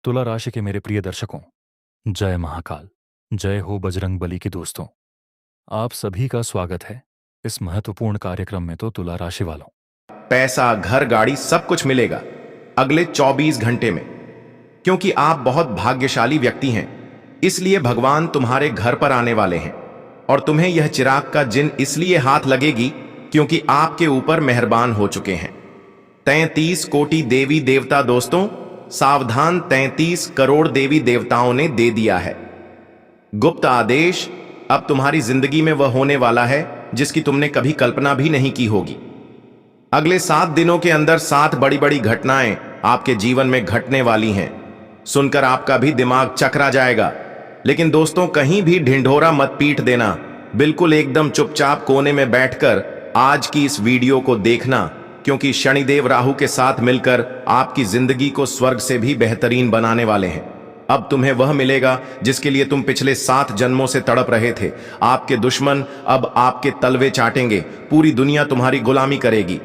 तुला राशि के मेरे प्रिय दर्शकों, जय महाकाल। जय हो बजरंग बली के दोस्तों। आप सभी का स्वागत है इस महत्वपूर्ण कार्यक्रम में। तो तुला राशि वालों, पैसा, घर, गाड़ी सब कुछ मिलेगा अगले 24 घंटे में। क्योंकि आप बहुत भाग्यशाली व्यक्ति हैं, इसलिए भगवान तुम्हारे घर पर आने वाले हैं। और तुम्हें यह चिराग का जिन इसलिए हाथ लगेगी क्योंकि आपके ऊपर मेहरबान हो चुके हैं 33 कोटि देवी देवता। दोस्तों सावधान, 33 करोड़ देवी देवताओं ने दे दिया है गुप्त आदेश। अब तुम्हारी जिंदगी में वह होने वाला है जिसकी तुमने कभी कल्पना भी नहीं की होगी। अगले 7 दिनों के अंदर 7 बड़ी बड़ी घटनाएं आपके जीवन में घटने वाली हैं। सुनकर आपका भी दिमाग चकरा जाएगा। लेकिन दोस्तों कहीं भी ढिंढोरा मत पीट देना, बिल्कुल एकदम चुपचाप कोने में बैठकर आज की इस वीडियो को देखना, क्योंकि शनिदेव राहु के साथ मिलकर आपकी जिंदगी को स्वर्ग से भी बेहतरीन बनाने वाले हैं। अब तुम्हें वह मिलेगा जिसके लिए तुम पिछले 7 जन्मों से तड़प रहे थे। आपके दुश्मन अब आपके तलवे चाटेंगे, पूरी दुनिया तुम्हारी गुलामी करेगी।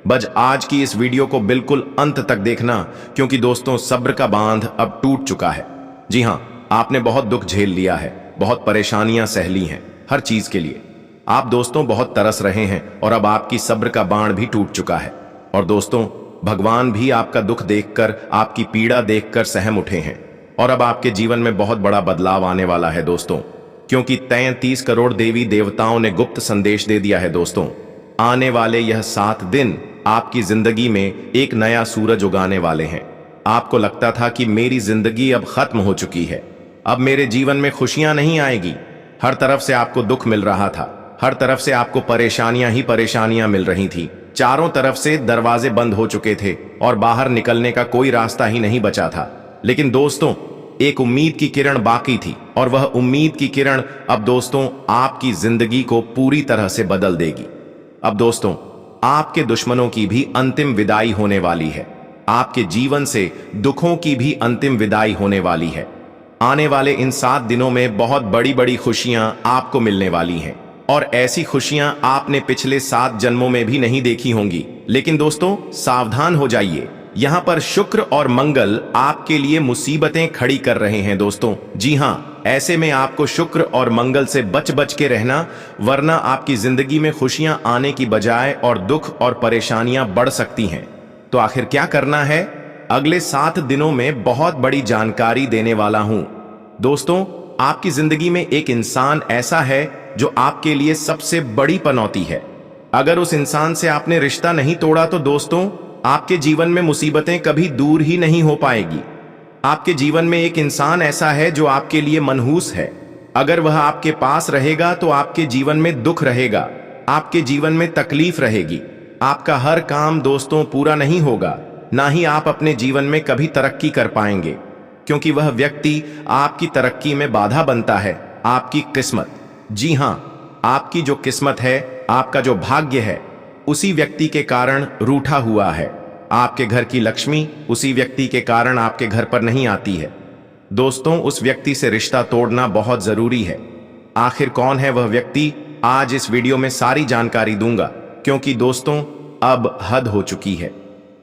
बस आज की इस वीडियो को बिल्कुल अंत तक देखना, क्योंकि दोस्तों सब्र का बांध अब टूट चुका है। जी हां, आपने बहुत दुख झेल लिया है, बहुत परेशानियां सह ली हैं हर चीज के लिए। आप दोस्तों बहुत तरस रहे हैं और अब आपकी सब्र का बाण भी टूट चुका है। और दोस्तों भगवान भी आपका दुख देखकर, आपकी पीड़ा देखकर सहम उठे हैं। और अब आपके जीवन में बहुत बड़ा बदलाव आने वाला है दोस्तों, क्योंकि 33 करोड़ देवी देवताओं ने गुप्त संदेश दे दिया है। दोस्तों आने वाले यह 7 दिन आपकी जिंदगी में एक नया सूरज उगाने वाले हैं। आपको लगता था कि मेरी जिंदगी अब खत्म हो चुकी है, अब मेरे जीवन में खुशियां नहीं आएगी। हर तरफ से आपको दुख मिल रहा था, हर तरफ से आपको परेशानियां ही परेशानियां मिल रही थी। चारों तरफ से दरवाजे बंद हो चुके थे और बाहर निकलने का कोई रास्ता ही नहीं बचा था। लेकिन दोस्तों एक उम्मीद की किरण बाकी थी, और वह उम्मीद की किरण अब दोस्तों आपकी जिंदगी को पूरी तरह से बदल देगी। अब दोस्तों आपके दुश्मनों की भी अंतिम विदाई होने वाली है। आपके जीवन से दुखों की भी अंतिम विदाई होने वाली है। आने वाले इन 7 दिनों में बहुत बड़ी बड़ी खुशियां आपको मिलने वाली हैं, और ऐसी खुशियां आपने पिछले 7 जन्मों में भी नहीं देखी होंगी। लेकिन दोस्तों सावधान हो जाइए, यहां पर शुक्र और मंगल आपके लिए मुसीबतें खड़ी कर रहे हैं दोस्तों। जी हां, ऐसे में आपको शुक्र और मंगल से बच बच के रहना, वरना आपकी जिंदगी में खुशियां आने की बजाय और दुख और परेशानियां बढ़ सकती हैं। तो आखिर क्या करना है? अगले 7 दिनों में बहुत बड़ी जानकारी देने वाला हूं। दोस्तों आपकी जिंदगी में एक इंसान ऐसा है जो आपके लिए सबसे बड़ी पनौती है। अगर उस इंसान से आपने रिश्ता नहीं तोड़ा तो दोस्तों आपके जीवन में मुसीबतें कभी दूर ही नहीं हो पाएगी। आपके जीवन में एक इंसान ऐसा है जो आपके लिए मनहूस है। अगर वह आपके पास रहेगा तो आपके जीवन में दुख रहेगा, आपके जीवन में तकलीफ रहेगी। आपका हर काम दोस्तों पूरा नहीं होगा, ना ही आप अपने जीवन में कभी तरक्की कर पाएंगे, क्योंकि वह व्यक्ति आपकी तरक्की में बाधा बनता है, आपकी किस्मत। जी हां, आपकी जो किस्मत है, आपका जो भाग्य है, उसी व्यक्ति के कारण रूठा हुआ है। आपके घर की लक्ष्मी उसी व्यक्ति के कारण आपके घर पर नहीं आती है। दोस्तों उस व्यक्ति से रिश्ता तोड़ना बहुत जरूरी है। आखिर कौन है वह व्यक्ति? आज इस वीडियो में सारी जानकारी दूंगा, क्योंकि दोस्तों अब हद हो चुकी है।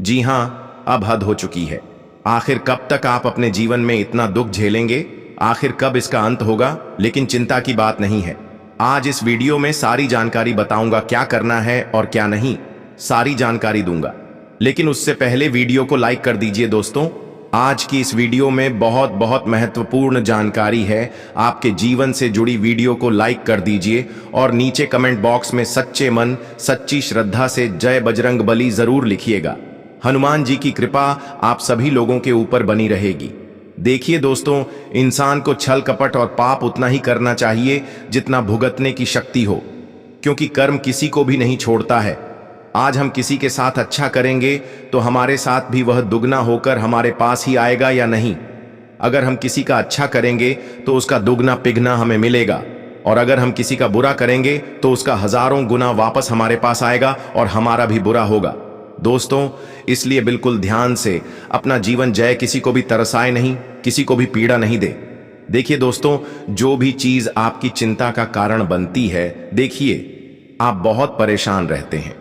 जी हां, अब हद हो चुकी है। आखिर कब तक आप अपने जीवन में इतना दुख झेलेंगे? आखिर कब इसका अंत होगा? लेकिन चिंता की बात नहीं है। आज इस वीडियो में सारी जानकारी बताऊंगा, क्या करना है और क्या नहीं, सारी जानकारी दूंगा। लेकिन उससे पहले वीडियो को लाइक कर दीजिए दोस्तों। आज की इस वीडियो में बहुत बहुत महत्वपूर्ण जानकारी है। आपके जीवन से जुड़ी वीडियो को लाइक कर दीजिए और नीचे कमेंट बॉक्स में सच्चे मन सच्ची श्रद्धा से जय बजरंग बली जरूर लिखिएगा। हनुमान जी की कृपा आप सभी लोगों के ऊपर बनी रहेगी। देखिए दोस्तों, इंसान को छल कपट और पाप उतना ही करना चाहिए जितना भुगतने की शक्ति हो, क्योंकि कर्म किसी को भी नहीं छोड़ता है। आज हम किसी के साथ अच्छा करेंगे तो हमारे साथ भी वह दुगना होकर हमारे पास ही आएगा या नहीं। अगर हम किसी का अच्छा करेंगे तो उसका दुगना पिघना हमें मिलेगा, और अगर हम किसी का बुरा करेंगे तो उसका हजारों गुना वापस हमारे पास आएगा और हमारा भी बुरा होगा। दोस्तों इसलिए बिल्कुल ध्यान से अपना जीवन जय किसी को भी तरसाए नहीं, किसी को भी पीड़ा नहीं दे। देखिए दोस्तों, जो भी चीज आपकी चिंता का कारण बनती है, देखिए आप बहुत परेशान रहते हैं।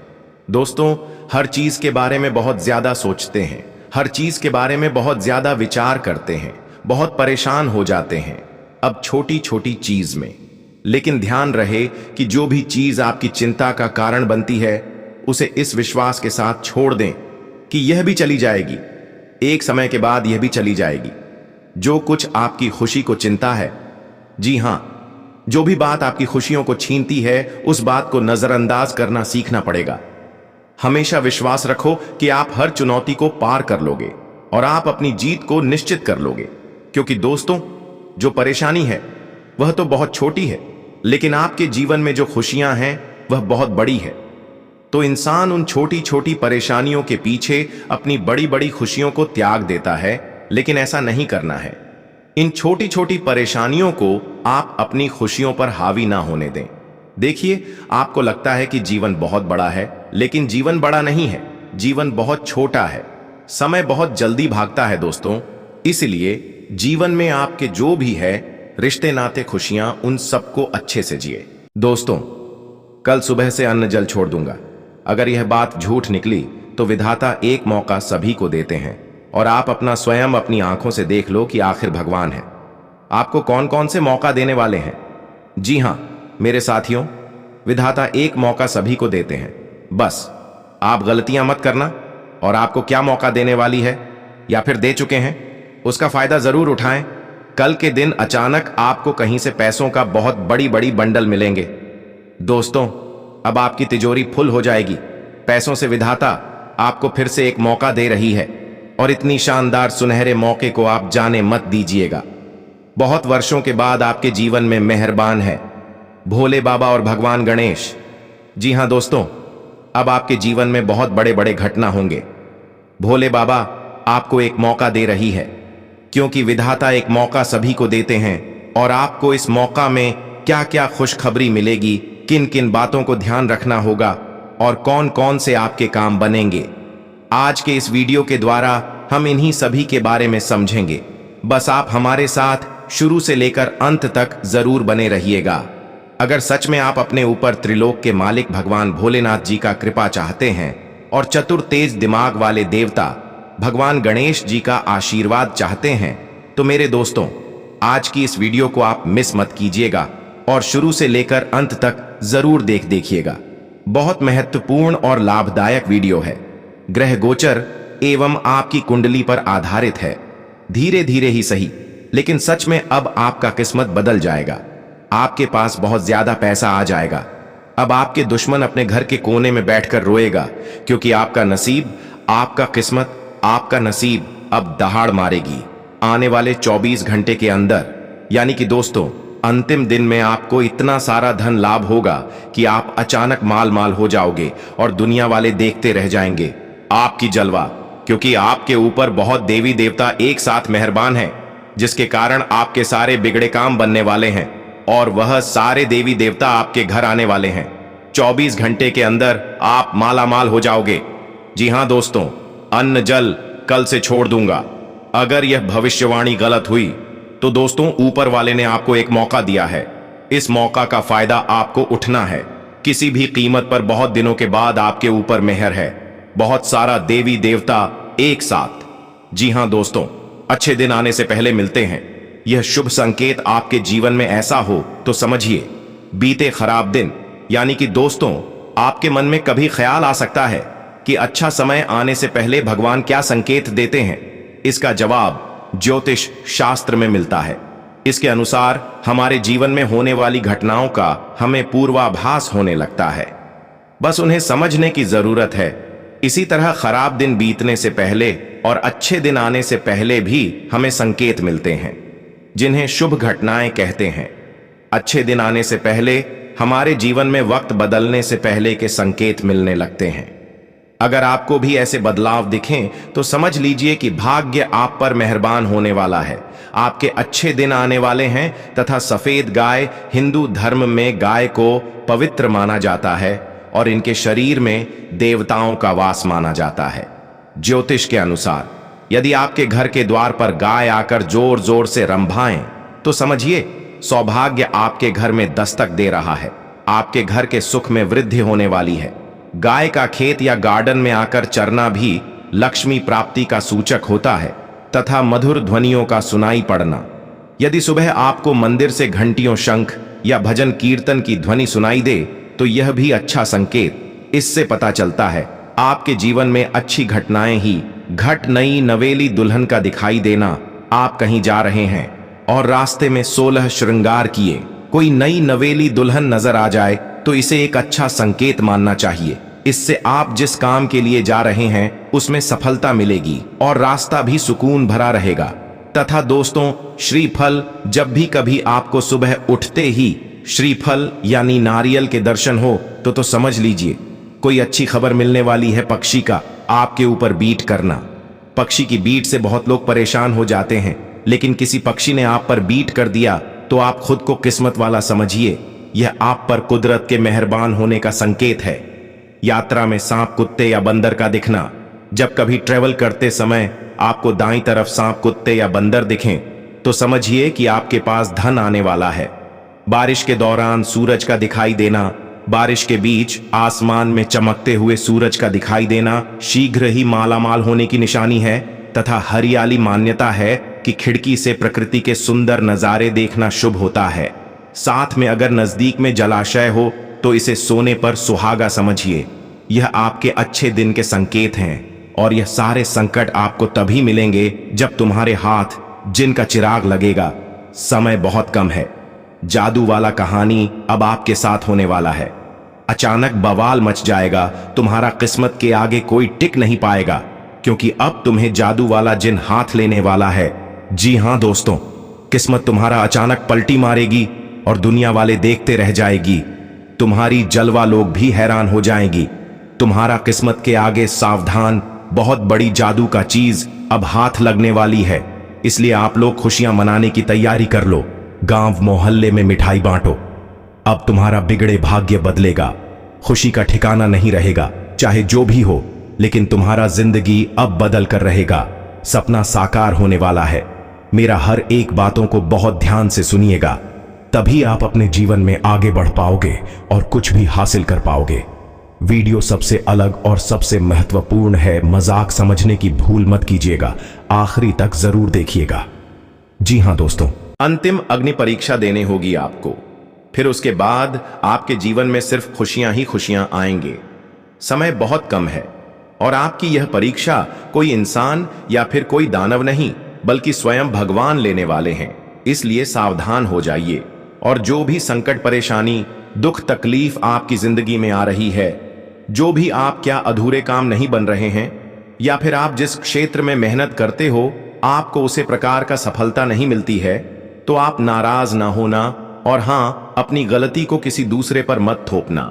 दोस्तों हर चीज के बारे में बहुत ज्यादा सोचते हैं, हर चीज के बारे में बहुत ज्यादा विचार करते हैं, बहुत परेशान हो जाते हैं अब छोटी छोटी चीज में। लेकिन ध्यान रहे कि जो भी चीज आपकी चिंता का कारण बनती है, उसे इस विश्वास के साथ छोड़ दें कि यह भी चली जाएगी, एक समय के बाद यह भी चली जाएगी। जो कुछ आपकी खुशी को चिंता है, जी हां, जो भी बात आपकी खुशियों को छीनती है, उस बात को नजरअंदाज करना सीखना पड़ेगा। हमेशा विश्वास रखो कि आप हर चुनौती को पार कर लोगे और आप अपनी जीत को निश्चित कर लोगे। क्योंकि दोस्तों, जो परेशानी है वह तो बहुत छोटी है, लेकिन आपके जीवन में जो खुशियां हैं वह बहुत बड़ी है। तो इंसान उन छोटी छोटी परेशानियों के पीछे अपनी बड़ी बड़ी खुशियों को त्याग देता है, लेकिन ऐसा नहीं करना है। इन छोटी छोटी परेशानियों को आप अपनी खुशियों पर हावी ना होने दें। देखिए, आपको लगता है कि जीवन बहुत बड़ा है, लेकिन जीवन बड़ा नहीं है, जीवन बहुत छोटा है। समय बहुत जल्दी भागता है दोस्तों, इसलिए जीवन में आपके जो भी है, रिश्ते नाते खुशियां, उन सबको अच्छे से जिए। दोस्तों, कल सुबह से अन्न जल छोड़ दूंगा। अगर यह बात झूठ निकली तो विधाता एक मौका सभी को देते हैं और आप अपना स्वयं अपनी आंखों से देख लो कि आखिर भगवान है आपको कौन कौन से मौका देने वाले हैं। जी हां मेरे साथियों, विधाता एक मौका सभी को देते हैं। बस आप गलतियां मत करना और आपको क्या मौका देने वाली है या फिर दे चुके हैं, उसका फायदा जरूर उठाएं। कल के दिन अचानक आपको कहीं से पैसों का बहुत बड़ी बड़ी बंडल मिलेंगे। दोस्तों, अब आपकी तिजोरी फुल हो जाएगी। पैसों से विधाता आपको फिर से एक मौका दे रही है और इतनी शानदार सुनहरे मौके को आप जाने मत दीजिएगा। बहुत वर्षों के बाद आपके जीवन में मेहरबान है भोले बाबा और भगवान गणेश। जी हां दोस्तों, अब आपके जीवन में बहुत बड़े बड़े घटना होंगे। भोले बाबा आपको एक मौका दे रही है, क्योंकि विधाता एक मौका सभी को देते हैं और आपको इस मौका में क्या क्या खुशखबरी मिलेगी, किन किन बातों को ध्यान रखना होगा और कौन कौन से आपके काम बनेंगे, आज के इस वीडियो के द्वारा हम इन्हीं सभी के बारे में समझेंगे। बस आप हमारे साथ शुरू से लेकर अंत तक जरूर बने रहिएगा। अगर सच में आप अपने ऊपर त्रिलोक के मालिक भगवान भोलेनाथ जी का कृपा चाहते हैं और चतुर तेज दिमाग वाले देवता भगवान गणेश जी का आशीर्वाद चाहते हैं, तो मेरे दोस्तों, आज की इस वीडियो को आप मिस मत कीजिएगा और शुरू से लेकर अंत तक जरूर देखिएगा। बहुत महत्वपूर्ण और लाभदायक वीडियो है। ग्रह गोचर एवं आपकी कुंडली पर आधारित है। धीरे धीरे ही सही, लेकिन सच में अब आपका किस्मत बदल जाएगा। आपके पास बहुत ज्यादा पैसा आ जाएगा। अब आपके दुश्मन अपने घर के कोने में बैठकर रोएगा, क्योंकि आपका नसीब, आपका किस्मत, आपका नसीब अब दहाड़ मारेगी। आने वाले 24 घंटे के अंदर, यानी कि दोस्तों अंतिम दिन में आपको इतना सारा धन लाभ होगा कि आप अचानक माल माल हो जाओगे और दुनिया वाले देखते रह जाएंगे आपकी जलवा, क्योंकि आपके ऊपर बहुत देवी देवता एक साथ मेहरबान हैं, जिसके कारण आपके सारे बिगड़े काम बनने वाले हैं और वह सारे देवी देवता आपके घर आने वाले हैं। 24 घंटे के अंदर आप माला माल हो जाओगे। जी हां दोस्तों, अन्न जल कल से छोड़ दूंगा। अगर यह भविष्यवाणी गलत हुई तो दोस्तों, ऊपर वाले ने आपको एक मौका दिया है। इस मौका का फायदा आपको उठना है। किसी भी कीमत पर बहुत दिनों के बाद आपके ऊपर मेहर है, बहुत सारा देवी देवता एक साथ। जी हां दोस्तों, अच्छे दिन आने से पहले मिलते हैं। यह शुभ संकेत आपके जीवन में ऐसा हो तो समझिए बीते खराब दिन, यानी कि दोस्तों, आपके मन में कभी ख्याल आ सकता है कि अच्छा समय आने से पहले भगवान क्या संकेत देते हैं। इसका जवाब ज्योतिष शास्त्र में मिलता है। इसके अनुसार हमारे जीवन में होने वाली घटनाओं का हमें पूर्वाभास होने लगता है, बस उन्हें समझने की जरूरत है। इसी तरह खराब दिन बीतने से पहले और अच्छे दिन आने से पहले भी हमें संकेत मिलते हैं, जिन्हें शुभ घटनाएं कहते हैं। अच्छे दिन आने से पहले हमारे जीवन में वक्त बदलने से पहले के संकेत मिलने लगते हैं। अगर आपको भी ऐसे बदलाव दिखें तो समझ लीजिए कि भाग्य आप पर मेहरबान होने वाला है। आपके अच्छे दिन आने वाले हैं तथा सफेद गाय, हिंदू धर्म में गाय को पवित्र माना जाता है और इनके शरीर में देवताओं का वास माना जाता है। ज्योतिष के अनुसार यदि आपके घर के द्वार पर गाय आकर जोर जोर से रंभाएं तो समझिए सौभाग्य आपके घर में दस्तक दे रहा है। आपके घर के सुख में वृद्धि होने वाली है। गाय का खेत या गार्डन में आकर चरना भी लक्ष्मी प्राप्ति का सूचक होता है तथा मधुर ध्वनियों का सुनाई पड़ना। यदि सुबह आपको मंदिर से घंटियों, शंख या भजन कीर्तन की ध्वनि सुनाई दे तो यह भी अच्छा संकेत। इससे पता चलता है आपके जीवन में अच्छी घटनाएं ही घट। नई नवेली दुल्हन का दिखाई देना, आप कहीं जा रहे हैं और रास्ते में 16 श्रृंगार किए कोई नई नवेली दुल्हन नजर आ जाए तो इसे एक अच्छा संकेत मानना चाहिए। इससे आप जिस काम के लिए जा रहे हैं उसमें सफलता मिलेगी और रास्ता भी सुकून भरा रहेगा। तथा दोस्तों, श्रीफल, जब भी कभी आपको सुबह उठते ही श्रीफल यानी नारियल के दर्शन हो तो समझ लीजिए कोई अच्छी खबर मिलने वाली है। पक्षी का आपके ऊपर बीट करना, पक्षी की बीट से बहुत लोग परेशान हो जाते हैं, लेकिन किसी पक्षी ने आप पर बीट कर दिया तो आप खुद को किस्मत वाला समझिए। यह आप पर कुदरत के मेहरबान होने का संकेत है। यात्रा में सांप, कुत्ते या बंदर का दिखना, जब कभी ट्रेवल करते समय आपको दाईं तरफ सांप, कुत्ते या बंदर दिखें तो समझिए कि आपके पास धन आने वाला है। बारिश के दौरान सूरज का दिखाई देना, बारिश के बीच आसमान में चमकते हुए सूरज का दिखाई देना शीघ्र ही मालामाल होने की निशानी है। तथा हरियाली, मान्यता है कि खिड़की से प्रकृति के सुंदर नजारे देखना शुभ होता है। साथ में अगर नजदीक में जलाशय हो तो इसे सोने पर सुहागा समझिए। यह आपके अच्छे दिन के संकेत हैं और यह सारे संकट आपको तभी मिलेंगे जब तुम्हारे हाथ जिनका चिराग लगेगा। समय बहुत कम है। जादू वाला कहानी अब आपके साथ होने वाला है। अचानक बवाल मच जाएगा, तुम्हारा किस्मत के आगे कोई टिक नहीं पाएगा, क्योंकि अब तुम्हें जादू वाला जिन हाथ लेने वाला है। जी हां दोस्तों, किस्मत तुम्हारा अचानक पलटी मारेगी और दुनिया वाले देखते रह जाएगी। तुम्हारी जलवा लोग भी हैरान हो जाएंगी। तुम्हारा किस्मत के आगे सावधान, बहुत बड़ी जादू का चीज अब हाथ लगने वाली है। इसलिए आप लोग खुशियां मनाने की तैयारी कर लो। गांव मोहल्ले में मिठाई बांटो। अब तुम्हारा बिगड़े भाग्य बदलेगा। खुशी का ठिकाना नहीं रहेगा, चाहे जो भी हो, लेकिन तुम्हारा जिंदगी अब बदल कर रहेगा। सपना साकार होने वाला है। मेरा हर एक बातों को बहुत ध्यान से सुनिएगा, तभी आप अपने जीवन में आगे बढ़ पाओगे और कुछ भी हासिल कर पाओगे। वीडियो सबसे अलग और सबसे महत्वपूर्ण है, मजाक समझने की भूल मत कीजिएगा, आखिरी तक जरूर देखिएगा। जी हां दोस्तों, अंतिम अग्नि परीक्षा देने होगी आपको। फिर उसके बाद आपके जीवन में सिर्फ खुशियां ही खुशियां आएंगे। समय बहुत कम है और आपकी यह परीक्षा कोई इंसान या फिर कोई दानव नहीं, बल्कि स्वयं भगवान लेने वाले हैं। इसलिए सावधान हो जाइए और जो भी संकट, परेशानी, दुख, तकलीफ आपकी जिंदगी में आ रही है, जो भी आप क्या अधूरे काम नहीं बन रहे हैं, या फिर आप जिस क्षेत्र में मेहनत करते हो आपको उसे प्रकार का सफलता नहीं मिलती है, तो आप नाराज ना होना और हां, अपनी गलती को किसी दूसरे पर मत थोपना।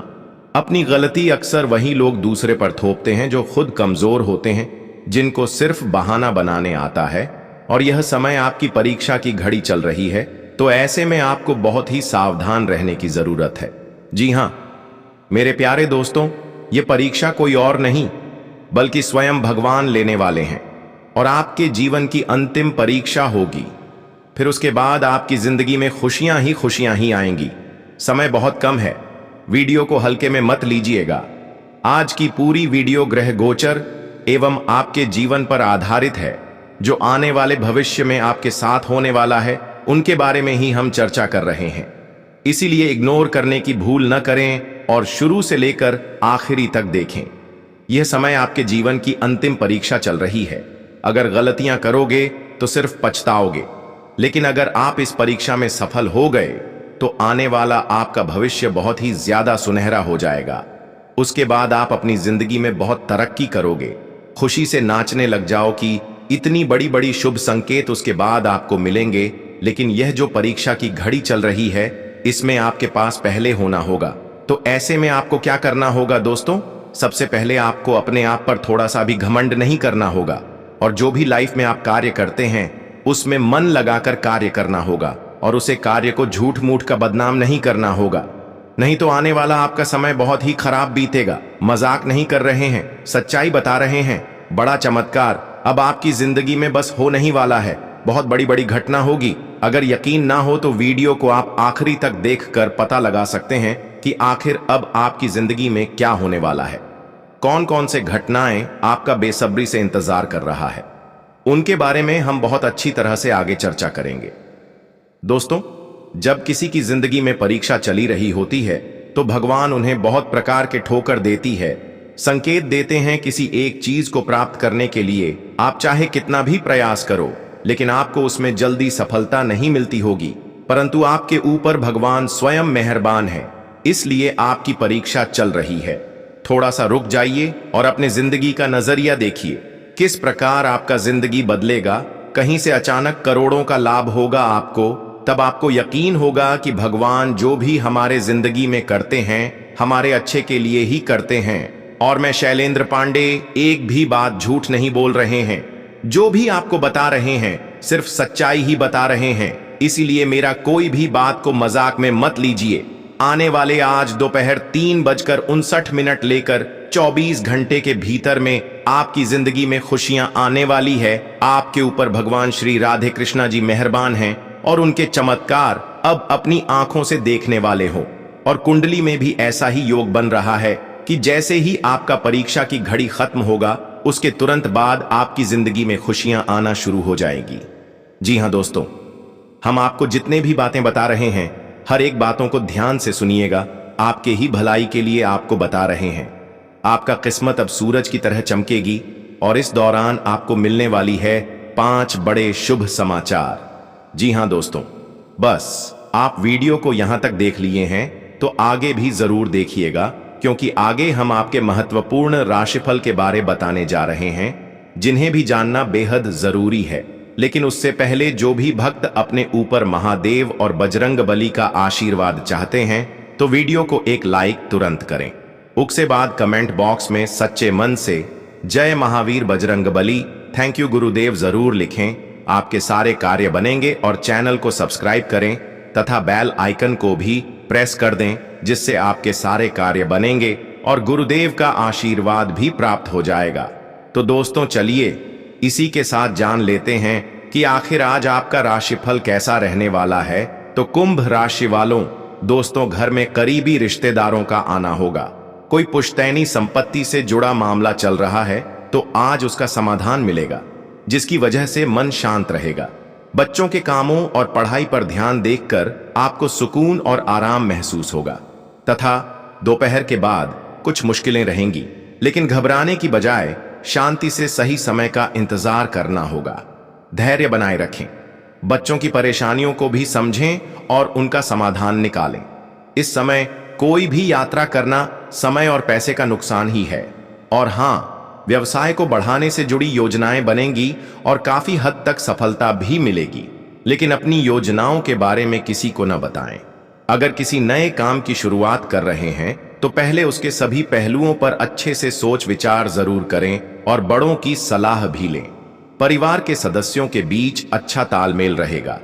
अपनी गलती अक्सर वही लोग दूसरे पर थोपते हैं जो खुद कमजोर होते हैं, जिनको सिर्फ बहाना बनाने आता है। और यह समय आपकी परीक्षा की घड़ी चल रही है, तो ऐसे में आपको बहुत ही सावधान रहने की जरूरत है। जी हां मेरे प्यारे दोस्तों, ये परीक्षा कोई और नहीं बल्कि स्वयं भगवान लेने वाले हैं और आपके जीवन की अंतिम परीक्षा होगी। फिर उसके बाद आपकी जिंदगी में खुशियां ही आएंगी। समय बहुत कम है, वीडियो को हल्के में मत लीजिएगा। आज की पूरी वीडियो ग्रह गोचर एवं आपके जीवन पर आधारित है। जो आने वाले भविष्य में आपके साथ होने वाला है उनके बारे में ही हम चर्चा कर रहे हैं। इसीलिए इग्नोर करने की भूल न करें और शुरू से लेकर आखिरी तक देखें। यह समय आपके जीवन की अंतिम परीक्षा चल रही है। अगर गलतियां करोगे तो सिर्फ पछताओगे, लेकिन अगर आप इस परीक्षा में सफल हो गए तो आने वाला आपका भविष्य बहुत ही ज्यादा सुनहरा हो जाएगा। उसके बाद आप अपनी जिंदगी में बहुत तरक्की करोगे। खुशी से नाचने लग जाओ कि इतनी बड़ी बड़ी शुभ संकेत उसके बाद आपको मिलेंगे। लेकिन यह जो परीक्षा की घड़ी चल रही है, इसमें आपके पास पहले होना होगा। तो ऐसे में आपको क्या करना होगा दोस्तों? सबसे पहले आपको अपने आप पर थोड़ा सा भी घमंड नहीं करना होगा और जो भी लाइफ में आप कार्य करते हैं उसमें मन लगाकर कार्य करना होगा और उसे कार्य को झूठ मूठ का बदनाम नहीं करना होगा। नहीं तो आने वाला आपका समय बहुत ही खराब बीतेगा। मजाक नहीं कर रहे हैं, सच्चाई बता रहे हैं। बड़ा चमत्कार अब आपकी जिंदगी में बस हो नहीं वाला है, बहुत बड़ी बड़ी घटना होगी। अगर यकीन ना हो तो वीडियो को आप आखिरी तक देखकर पता लगा सकते हैं कि आखिर अब आपकी जिंदगी में क्या होने वाला है। कौन कौन से घटनाएं आपका बेसब्री से इंतजार कर रहा है, उनके बारे में हम बहुत अच्छी तरह से आगे चर्चा करेंगे। दोस्तों, जब किसी की जिंदगी में परीक्षा चली रही होती है तो भगवान उन्हें बहुत प्रकार के ठोकर देती है, संकेत देते हैं। किसी एक चीज को प्राप्त करने के लिए आप चाहे कितना भी प्रयास करो, लेकिन आपको उसमें जल्दी सफलता नहीं मिलती होगी, परंतु आपके ऊपर भगवान स्वयं मेहरबान है, इसलिए आपकी परीक्षा चल रही है। थोड़ा सा रुक जाइए और अपने जिंदगी का नजरिया देखिए, किस प्रकार आपका जिंदगी बदलेगा। कहीं से अचानक करोड़ों का लाभ होगा आपको, तब आपको यकीन होगा कि भगवान जो भी हमारे जिंदगी में करते हैं हमारे अच्छे के लिए ही करते हैं। और मैं शैलेंद्र पांडे एक भी बात झूठ नहीं बोल रहे हैं, जो भी आपको बता रहे हैं सिर्फ सच्चाई ही बता रहे हैं, इसीलिए मेरा कोई भी बात को मजाक में मत लीजिए। आने वाले आज दोपहर 3:59 लेकर 24 घंटे के भीतर में आपकी जिंदगी में खुशियां आने वाली है। आपके ऊपर भगवान श्री राधे कृष्णा जी मेहरबान हैं और उनके चमत्कार अब अपनी आंखों से देखने वाले हो। और कुंडली में भी ऐसा ही योग बन रहा है कि जैसे ही आपका परीक्षा की घड़ी खत्म होगा उसके तुरंत बाद आपकी जिंदगी में खुशियां आना शुरू हो जाएगी। जी हां दोस्तों, हम आपको जितने भी बातें बता रहे हैं हर एक बातों को ध्यान से सुनिएगा, आपके ही भलाई के लिए आपको बता रहे हैं। आपका किस्मत अब सूरज की तरह चमकेगी और इस दौरान आपको मिलने वाली है 5 बड़े शुभ समाचार। जी हां दोस्तों, बस आप वीडियो को यहां तक देख लिए हैं तो आगे भी जरूर देखिएगा, क्योंकि आगे हम आपके महत्वपूर्ण राशिफल के बारे बताने जा रहे हैं, जिन्हें भी जानना बेहद जरूरी है। लेकिन उससे पहले जो भी भक्त अपने ऊपर महादेव और बजरंग बली का आशीर्वाद चाहते हैं तो वीडियो को एक लाइक तुरंत करें। उसके बाद कमेंट बॉक्स में सच्चे मन से जय महावीर बजरंग बली, थैंक यू गुरुदेव जरूर लिखें। आपके सारे कार्य बनेंगे। और चैनल को सब्सक्राइब करें तथा बेल आइकन को भी प्रेस कर दें, जिससे आपके सारे कार्य बनेंगे और गुरुदेव का आशीर्वाद भी प्राप्त हो जाएगा। तो दोस्तों चलिए इसी के साथ जान लेते हैं कि आखिर आज आपका राशिफल कैसा रहने वाला है। तो कुंभ राशि वालों, दोस्तों घर में करीबी रिश्तेदारों का आना होगा। कोई पुश्तैनी संपत्ति से जुड़ा मामला चल रहा है तो आज उसका समाधान मिलेगा, जिसकी वजह से मन शांत रहेगा। बच्चों के कामों और पढ़ाई पर ध्यान देखकर आपको सुकून और आराम महसूस होगा। तथा दोपहर के बाद कुछ मुश्किलें रहेंगी, लेकिन घबराने की बजाय शांति से सही समय का इंतजार करना होगा। धैर्य बनाए रखें, बच्चों की परेशानियों को भी समझें और उनका समाधान निकालें। इस समय कोई भी यात्रा करना समय और पैसे का नुकसान ही है। और हाँ, व्यवसाय को बढ़ाने से जुड़ी योजनाएं बनेंगी और काफी हद तक सफलता भी मिलेगी, लेकिन अपनी योजनाओं के बारे में किसी को न बताएं। अगर किसी नए काम की शुरुआत कर रहे हैं तो पहले उसके सभी पहलुओं पर अच्छे से सोच विचार जरूर करें और बड़ों की सलाह भी लें। परिवार के सदस्यों के बीच अच्छा तालमेल रहेगा।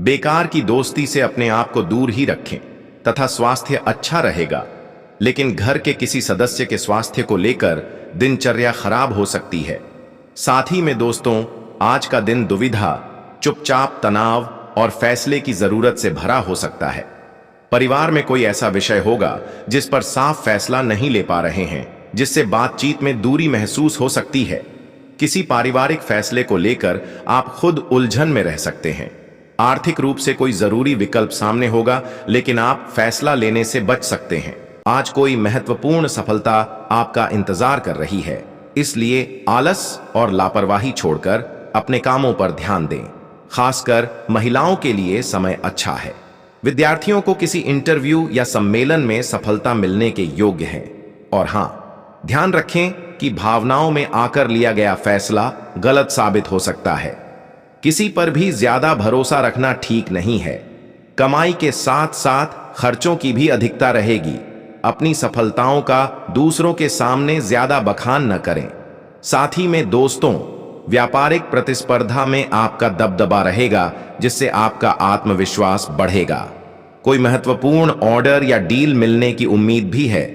बेकार की दोस्ती से अपने आप को दूर ही रखें तथा स्वास्थ्य अच्छा रहेगा, लेकिन घर के किसी सदस्य के स्वास्थ्य को लेकर दिनचर्या खराब हो सकती है। साथ ही में दोस्तों आज का दिन दुविधा, चुपचाप, तनाव और फैसले की जरूरत से भरा हो सकता है। परिवार में कोई ऐसा विषय होगा जिस पर साफ फैसला नहीं ले पा रहे हैं, जिससे बातचीत में दूरी महसूस हो सकती है। किसी पारिवारिक फैसले को लेकर आप खुद उलझन में रह सकते हैं। आर्थिक रूप से कोई जरूरी विकल्प सामने होगा, लेकिन आप फैसला लेने से बच सकते हैं। आज कोई महत्वपूर्ण सफलता आपका इंतजार कर रही है, इसलिए आलस और लापरवाही छोड़कर अपने कामों पर ध्यान दें। खासकर महिलाओं के लिए समय अच्छा है। विद्यार्थियों को किसी इंटरव्यू या सम्मेलन में सफलता मिलने के योग्य है। और हाँ, ध्यान रखें कि भावनाओं में आकर लिया गया फैसला गलत साबित हो सकता है। किसी पर भी ज्यादा भरोसा रखना ठीक नहीं है। कमाई के साथ साथ खर्चों की भी अधिकता रहेगी। अपनी सफलताओं का दूसरों के सामने ज्यादा बखान न करें। साथ ही में दोस्तों, व्यापारिक प्रतिस्पर्धा में आपका दबदबा रहेगा, जिससे आपका आत्मविश्वास बढ़ेगा। कोई महत्वपूर्ण ऑर्डर या डील मिलने की उम्मीद भी है।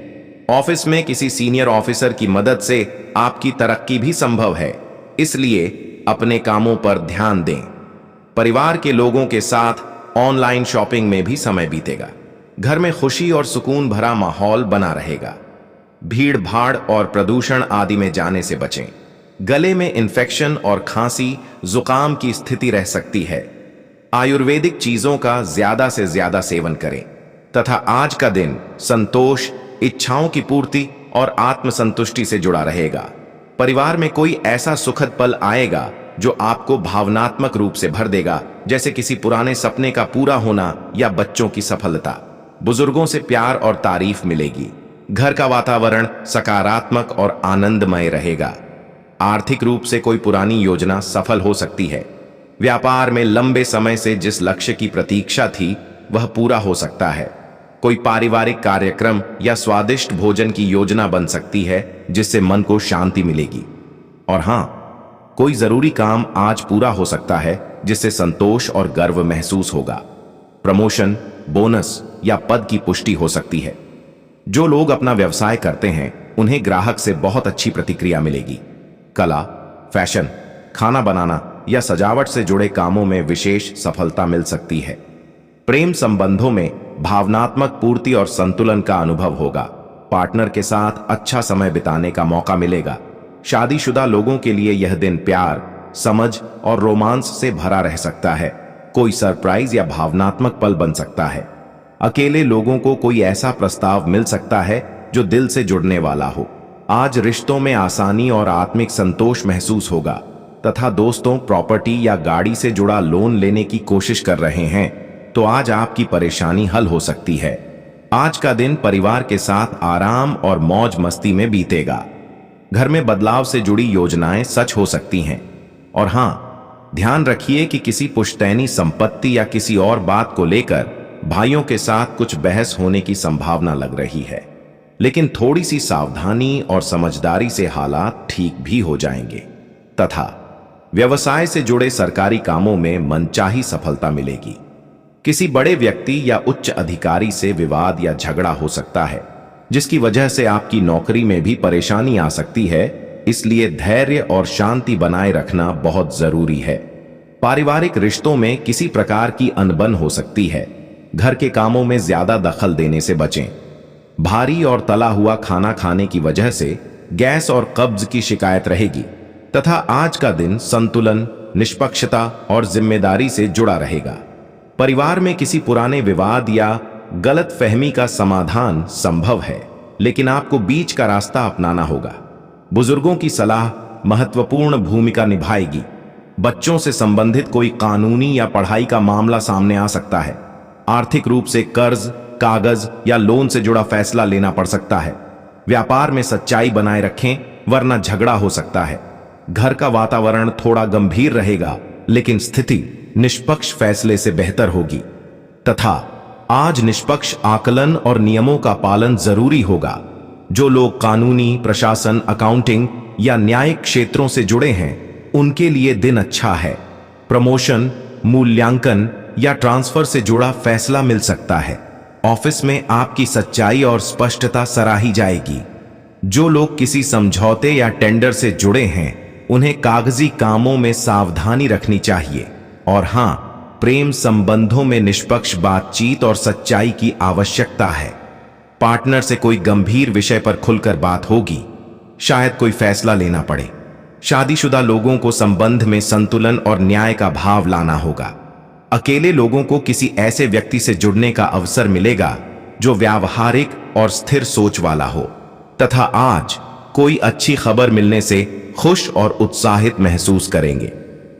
ऑफिस में किसी सीनियर ऑफिसर की मदद से आपकी तरक्की भी संभव है, इसलिए अपने कामों पर ध्यान दें। परिवार के लोगों के साथ ऑनलाइन शॉपिंग में भी समय बीतेगा। घर में खुशी और सुकून भरा माहौल बना रहेगा। भीड़ भाड़ और प्रदूषण आदि में जाने से बचें। गले में इन्फेक्शन और खांसी जुकाम की स्थिति रह सकती है। आयुर्वेदिक चीजों का ज्यादा से ज्यादा सेवन करें तथा आज का दिन संतोष, इच्छाओं की पूर्ति और आत्मसंतुष्टि से जुड़ा रहेगा। परिवार में कोई ऐसा सुखद पल आएगा जो आपको भावनात्मक रूप से भर देगा, जैसे किसी पुराने सपने का पूरा होना या बच्चों की सफलता। बुजुर्गों से प्यार और तारीफ मिलेगी। घर का वातावरण सकारात्मक और आनंदमय रहेगा। आर्थिक रूप से कोई पुरानी योजना सफल हो सकती है। व्यापार में लंबे समय से जिस लक्ष्य की प्रतीक्षा थी वह पूरा हो सकता है। कोई पारिवारिक कार्यक्रम या स्वादिष्ट भोजन की योजना बन सकती है जिससे मन को शांति मिलेगी। और हां, कोई जरूरी काम आज पूरा हो सकता है जिससे संतोष और गर्व महसूस होगा। प्रमोशन, बोनस या पद की पुष्टि हो सकती है। जो लोग अपना व्यवसाय करते हैं उन्हें ग्राहक से बहुत अच्छी प्रतिक्रिया मिलेगी। कला, फैशन, खाना बनाना या सजावट से जुड़े कामों में विशेष सफलता मिल सकती है। प्रेम संबंधों में भावनात्मक पूर्ति और संतुलन का अनुभव होगा। पार्टनर के साथ अच्छा समय बिताने का मौका मिलेगा। शादीशुदा लोगों के लिए यह दिन प्यार, समझ और रोमांस से भरा रह सकता है। कोई सरप्राइज या भावनात्मक पल बन सकता है। अकेले लोगों को कोई ऐसा प्रस्ताव मिल सकता है जो दिल से जुड़ने वाला हो। आज रिश्तों में आसानी और आत्मिक संतोष महसूस होगा तथा दोस्तों, प्रॉपर्टी या गाड़ी से जुड़ा लोन लेने की कोशिश कर रहे हैं तो आज आपकी परेशानी हल हो सकती है। आज का दिन परिवार के साथ आराम और मौज मस्ती में बीतेगा। घर में बदलाव से जुड़ी योजनाएं सच हो सकती हैं। और हां, ध्यान रखिए कि किसी पुश्तैनी संपत्ति या किसी और बात को लेकर भाइयों के साथ कुछ बहस होने की संभावना लग रही है, लेकिन थोड़ी सी सावधानी और समझदारी से हालात ठीक भी हो जाएंगे। तथा व्यवसाय से जुड़े सरकारी कामों में मनचाही सफलता मिलेगी। किसी बड़े व्यक्ति या उच्च अधिकारी से विवाद या झगड़ा हो सकता है जिसकी वजह से आपकी नौकरी में भी परेशानी आ सकती है, इसलिए धैर्य और शांति बनाए रखना बहुत जरूरी है। पारिवारिक रिश्तों में किसी प्रकार की अनबन हो सकती है। घर के कामों में ज्यादा दखल देने से बचें। भारी और तला हुआ खाना खाने की वजह से गैस और कब्ज की शिकायत रहेगी तथा आज का दिन संतुलन, निष्पक्षता और जिम्मेदारी से जुड़ा रहेगा। परिवार में किसी पुराने विवाद या गलत फहमी का समाधान संभव है, लेकिन आपको बीच का रास्ता अपनाना होगा। बुजुर्गों की सलाह महत्वपूर्ण भूमिका निभाएगी। बच्चों से संबंधित कोई कानूनी या पढ़ाई का मामला सामने आ सकता है। आर्थिक रूप से कर्ज, कागज या लोन से जुड़ा फैसला लेना पड़ सकता है। व्यापार में सच्चाई बनाए रखें, वरना झगड़ा हो सकता है। घर का वातावरण थोड़ा गंभीर रहेगा, लेकिन स्थिति निष्पक्ष फैसले से बेहतर होगी। तथा आज निष्पक्ष आकलन और नियमों का पालन जरूरी होगा। जो लोग कानूनी, प्रशासन, अकाउंटिंग या न्यायिक क्षेत्रों से जुड़े हैं उनके लिए दिन अच्छा है। प्रमोशन, मूल्यांकन या ट्रांसफर से जुड़ा फैसला मिल सकता है। ऑफिस में आपकी सच्चाई और स्पष्टता सराही जाएगी। जो लोग किसी समझौते या टेंडर से जुड़े हैं उन्हें कागजी कामों में सावधानी रखनी चाहिए। और हां, प्रेम संबंधों में निष्पक्ष बातचीत और सच्चाई की आवश्यकता है। पार्टनर से कोई गंभीर विषय पर खुलकर बात होगी, शायद कोई फैसला लेना पड़े। शादीशुदा लोगों को संबंध में संतुलन और न्याय का भाव लाना होगा। अकेले लोगों को किसी ऐसे व्यक्ति से जुड़ने का अवसर मिलेगा जो व्यावहारिक और स्थिर सोच वाला हो तथा आज कोई अच्छी खबर मिलने से खुश और उत्साहित महसूस करेंगे।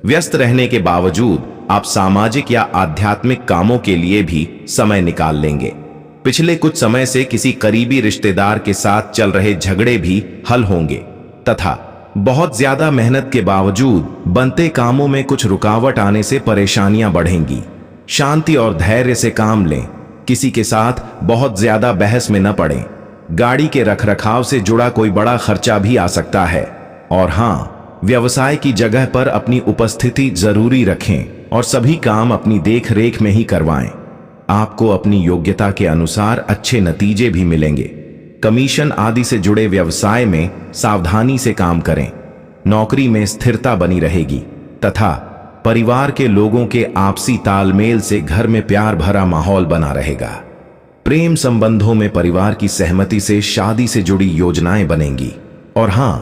व्यस्त रहने के बावजूद आप सामाजिक या आध्यात्मिक कामों के लिए भी समय निकाल लेंगे। पिछले कुछ समय से किसी करीबी रिश्तेदार के साथ चल रहे झगड़े भी हल होंगे तथा बहुत ज्यादा मेहनत के बावजूद बनते कामों में कुछ रुकावट आने से परेशानियां बढ़ेंगी। शांति और धैर्य से काम लें। किसी के साथ बहुत ज्यादा बहस में न पड़ें। गाड़ी के रखरखाव से जुड़ा कोई बड़ा खर्चा भी आ सकता है। और हां, व्यवसाय की जगह पर अपनी उपस्थिति जरूरी रखें और सभी काम अपनी देख-रेख में ही करवाएं। आपको अपनी योग्यता के अनुसार अच्छे नतीजे भी मिलेंगे। कमीशन आदि से जुड़े व्यवसाय में सावधानी से काम करें। नौकरी में स्थिरता बनी रहेगी तथा परिवार के लोगों के आपसी तालमेल से घर में प्यार भरा माहौल बना रहेगा। प्रेम संबंधों में परिवार की सहमति से शादी से जुड़ी योजनाएं बनेंगी। और हां,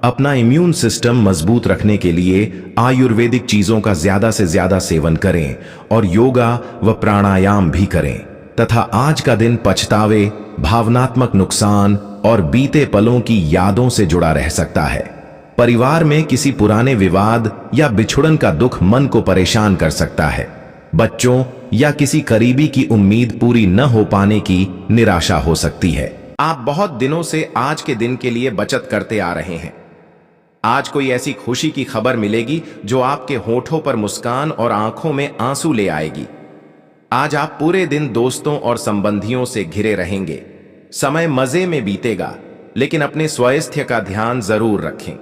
अपना इम्यून सिस्टम मजबूत रखने के लिए आयुर्वेदिक चीजों का ज्यादा से ज्यादा सेवन करें और योगा व प्राणायाम भी करें। तथा आज का दिन पछतावे, भावनात्मक नुकसान और बीते पलों की यादों से जुड़ा रह सकता है। परिवार में किसी पुराने विवाद या बिछुड़न का दुख मन को परेशान कर सकता है। बच्चों या किसी करीबी की उम्मीद पूरी न हो पाने की निराशा हो सकती है। आप बहुत दिनों से आज के दिन के लिए बचत करते आ रहे हैं। आज कोई ऐसी खुशी की खबर मिलेगी जो आपके होठों पर मुस्कान और आंखों में आंसू ले आएगी। आज आप पूरे दिन दोस्तों और संबंधियों से घिरे रहेंगे। समय मजे में बीतेगा, लेकिन अपने स्वास्थ्य का ध्यान जरूर रखें।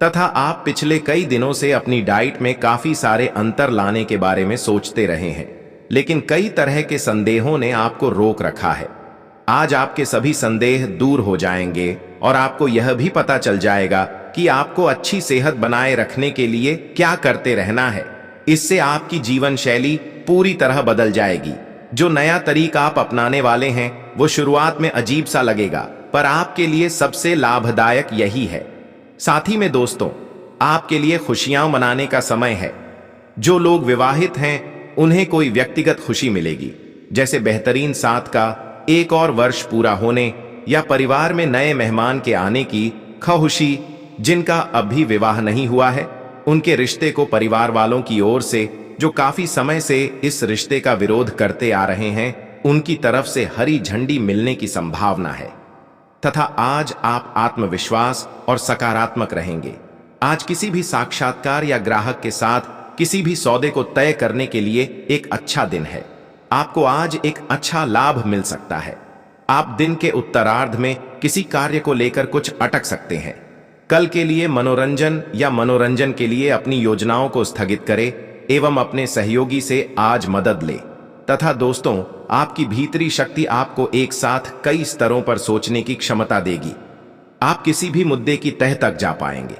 तथा आप पिछले कई दिनों से अपनी डाइट में काफी सारे अंतर लाने के बारे में सोचते रहे हैं, लेकिन कई तरह के संदेहों ने आपको रोक रखा है। आज आपके सभी संदेह दूर हो जाएंगे और आपको यह भी पता चल जाएगा कि आपको अच्छी सेहत बनाए रखने के लिए क्या करते रहना है। इससे आपकी जीवन शैली पूरी तरह बदल जाएगी। जो नया तरीका आप अपनाने वाले हैं वो शुरुआत में अजीब सा लगेगा, पर आपके लिए सबसे लाभदायक यही है। साथ ही में दोस्तों, आपके लिए खुशियां मनाने का समय है। जो लोग विवाहित हैं उन्हें कोई व्यक्तिगत खुशी मिलेगी, जैसे बेहतरीन साथ का एक और वर्ष पूरा होने या परिवार में नए मेहमान के आने की खुशी। जिनका अभी विवाह नहीं हुआ है उनके रिश्ते को परिवार वालों की ओर से, जो काफी समय से इस रिश्ते का विरोध करते आ रहे हैं, उनकी तरफ से हरी झंडी मिलने की संभावना है। तथा आज आप आत्मविश्वास और सकारात्मक रहेंगे। आज किसी भी साक्षात्कार या ग्राहक के साथ किसी भी सौदे को तय करने के लिए एक अच्छा दिन है। आपको आज एक अच्छा लाभ मिल सकता है। आप दिन के उत्तरार्ध में किसी कार्य को लेकर कुछ अटक सकते हैं। कल के लिए मनोरंजन या मनोरंजन के लिए अपनी योजनाओं को स्थगित करें एवं अपने सहयोगी से आज मदद लें। तथा दोस्तों, आपकी भीतरी शक्ति आपको एक साथ कई स्तरों पर सोचने की क्षमता देगी। आप किसी भी मुद्दे की तह तक जा पाएंगे।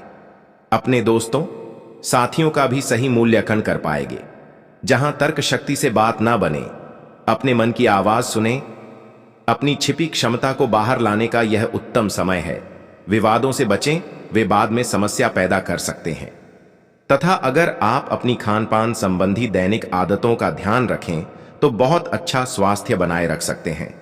अपने दोस्तों, साथियों का भी सही मूल्यांकन कर पाएंगे। जहां तर्क शक्ति से बात ना बने, अपने मन की आवाज सुने। अपनी छिपी क्षमता को बाहर लाने का यह उत्तम समय है। विवादों से बचें, वे बाद में समस्या पैदा कर सकते हैं। तथा अगर आप अपनी खान-पान संबंधी दैनिक आदतों का ध्यान रखें तो बहुत अच्छा स्वास्थ्य बनाए रख सकते हैं।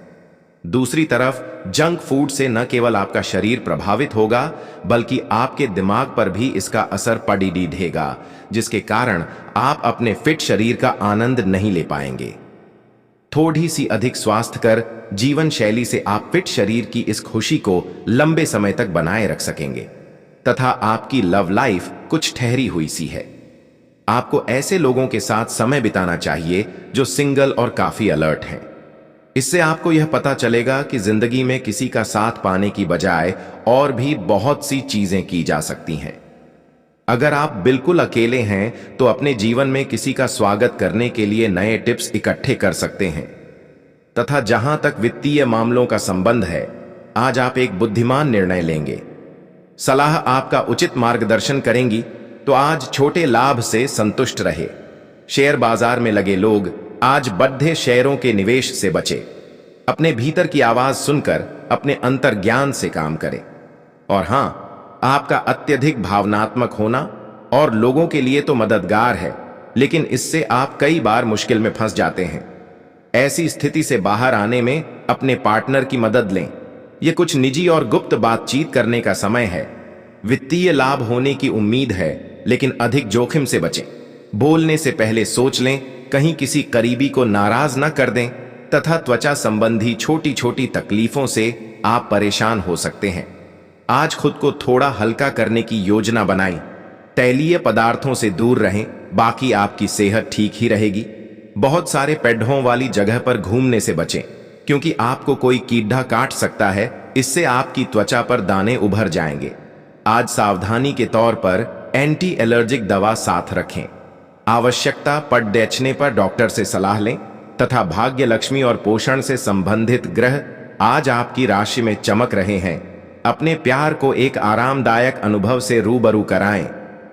दूसरी तरफ जंक फूड से न केवल आपका शरीर प्रभावित होगा, बल्कि आपके दिमाग पर भी इसका असर पड़ेगा, जिसके कारण आप अपने फिट शरीर का आनंद नहीं ले पाएंगे। थोड़ी सी अधिक स्वास्थ्यकर जीवन शैली से आप फिट शरीर की इस खुशी को लंबे समय तक बनाए रख सकेंगे। तथा आपकी लव लाइफ कुछ ठहरी हुई सी है। आपको ऐसे लोगों के साथ समय बिताना चाहिए जो सिंगल और काफी अलर्ट हैं। इससे आपको यह पता चलेगा कि जिंदगी में किसी का साथ पाने की बजाय और भी बहुत सी चीजें की जा सकती हैं। अगर आप बिल्कुल अकेले हैं तो अपने जीवन में किसी का स्वागत करने के लिए नए टिप्स इकट्ठे कर सकते हैं। तथा जहां तक वित्तीय मामलों का संबंध है, आज आप एक बुद्धिमान निर्णय लेंगे। सलाह आपका उचित मार्गदर्शन करेंगी, तो आज छोटे लाभ से संतुष्ट रहे। शेयर बाजार में लगे लोग आज बढ़ते शेयरों के निवेश से बचे। अपने भीतर की आवाज सुनकर अपने अंतर्ज्ञान से काम करें। और हां, आपका अत्यधिक भावनात्मक होना और लोगों के लिए तो मददगार है, लेकिन इससे आप कई बार मुश्किल में फंस जाते हैं। ऐसी स्थिति से बाहर आने में अपने पार्टनर की मदद लें। यह कुछ निजी और गुप्त बातचीत करने का समय है। वित्तीय लाभ होने की उम्मीद है, लेकिन अधिक जोखिम से बचें। बोलने से पहले सोच लें, कहीं किसी करीबी को नाराज न कर दें। तथा त्वचा संबंधी छोटी छोटी तकलीफों से आप परेशान हो सकते हैं। आज खुद को थोड़ा हल्का करने की योजना बनाएं। तैलीय पदार्थों से दूर रहें, बाकी आपकी सेहत ठीक ही रहेगी। बहुत सारे पेड़ों वाली जगह पर घूमने से बचें, क्योंकि आपको कोई कीड़ा काट सकता है। इससे आपकी त्वचा पर दाने उभर जाएंगे। आज सावधानी के तौर पर एंटी एलर्जिक दवा साथ रखें। आवश्यकता पड़ने पर डॉक्टर से सलाह लें। तथा भाग्य, लक्ष्मी और पोषण से संबंधित ग्रह आज आपकी राशि में चमक रहे हैं। अपने प्यार को एक आरामदायक अनुभव से रूबरू कराएं।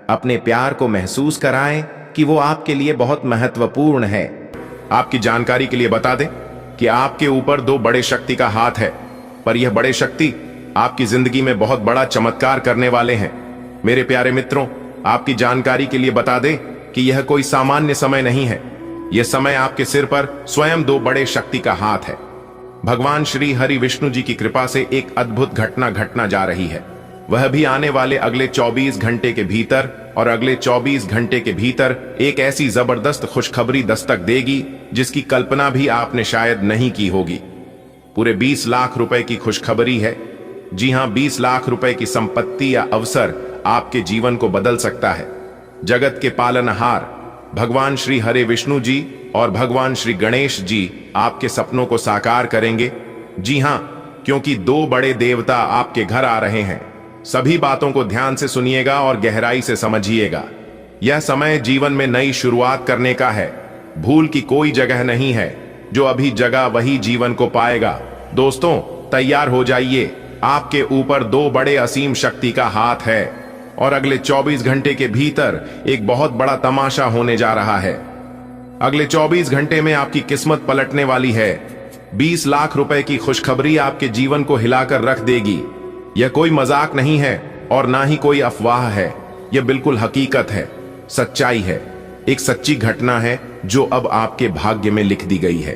अपने प्यार को महसूस कराएं कि वो आपके लिए बहुत महत्वपूर्ण है। आपकी जानकारी के लिए बता दें कि आपके ऊपर दो बड़े शक्ति का हाथ है, पर यह बड़े शक्ति आपकी जिंदगी में बहुत बड़ा चमत्कार करने वाले हैं। मेरे प्यारे मित्रों, आपकी जानकारी के लिए बता दें कि यह कोई सामान्य समय नहीं है। यह समय आपके सिर पर स्वयं दो बड़े शक्ति का हाथ है। भगवान श्री हरि विष्णु जी की कृपा से एक अद्भुत घटना घटना जा रही है। वह भी आने वाले अगले 24 घंटे के भीतर, और अगले 24 घंटे के भीतर एक ऐसी जबरदस्त खुशखबरी दस्तक देगी जिसकी कल्पना भी आपने शायद नहीं की होगी। पूरे 20 लाख रुपए की खुशखबरी है। जी हां, 20 लाख रुपए की संपत्ति या अवसर आपके जीवन को बदल सकता है। जगत के पालनहार भगवान श्री हरे विष्णु जी और भगवान श्री गणेश जी आपके सपनों को साकार करेंगे। जी हां, क्योंकि दो बड़े देवता आपके घर आ रहे हैं। सभी बातों को ध्यान से सुनिएगा और गहराई से समझिएगा। यह समय जीवन में नई शुरुआत करने का है। भूल की कोई जगह नहीं है। जो अभी जगह वही जीवन को पाएगा। दोस्तों, तैयार हो जाइए। आपके ऊपर दो बड़े असीम शक्ति का हाथ है और अगले 24 घंटे के भीतर एक बहुत बड़ा तमाशा होने जा रहा है। अगले 24 घंटे में आपकी किस्मत पलटने वाली है। 20 लाख रुपए की खुशखबरी आपके जीवन को हिलाकर रख देगी। यह कोई मजाक नहीं है और ना ही कोई अफवाह है। यह बिल्कुल हकीकत है, सच्चाई है, एक सच्ची घटना है जो अब आपके भाग्य में लिख दी गई है।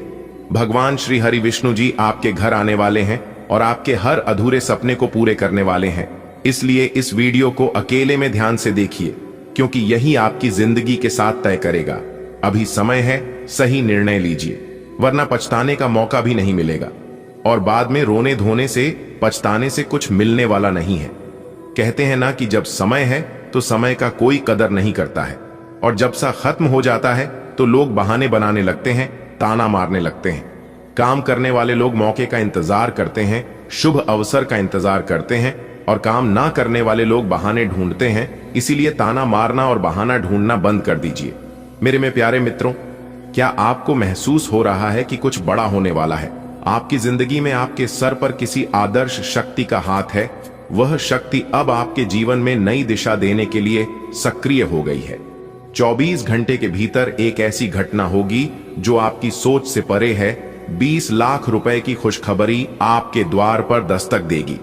भगवान श्री हरि विष्णु जी आपके घर आने वाले हैं और आपके हर अधूरे सपने को पूरे करने वाले हैं। इसलिए इस वीडियो को अकेले में ध्यान से देखिए, क्योंकि यही आपकी जिंदगी के साथ तय करेगा। अभी समय है, सही निर्णय लीजिए, वरना पछताने का मौका भी नहीं मिलेगा और बाद में रोने धोने से, पछताने से कुछ मिलने वाला नहीं है। कहते हैं ना कि जब समय है तो समय का कोई कदर नहीं करता है, और जब सा खत्म हो जाता है तो लोग बहाने बनाने लगते हैं, ताना मारने लगते हैं। काम करने वाले लोग मौके का इंतजार करते हैं, शुभ अवसर का इंतजार करते हैं, और काम ना करने वाले लोग बहाने ढूंढते हैं। इसीलिए ताना मारना और बहाना ढूंढना बंद कर दीजिए। मेरे में प्यारे मित्रों, क्या आपको महसूस हो रहा है कि कुछ बड़ा होने वाला है? आपकी जिंदगी में आपके सर पर किसी आदर्श शक्ति का हाथ है। वह शक्ति अब आपके जीवन में नई दिशा देने के लिए सक्रिय हो गई है। 24 घंटे के भीतर एक ऐसी घटना होगी जो आपकी सोच से परे है। 20 लाख रुपए की खुशखबरी आपके द्वार पर दस्तक देगी,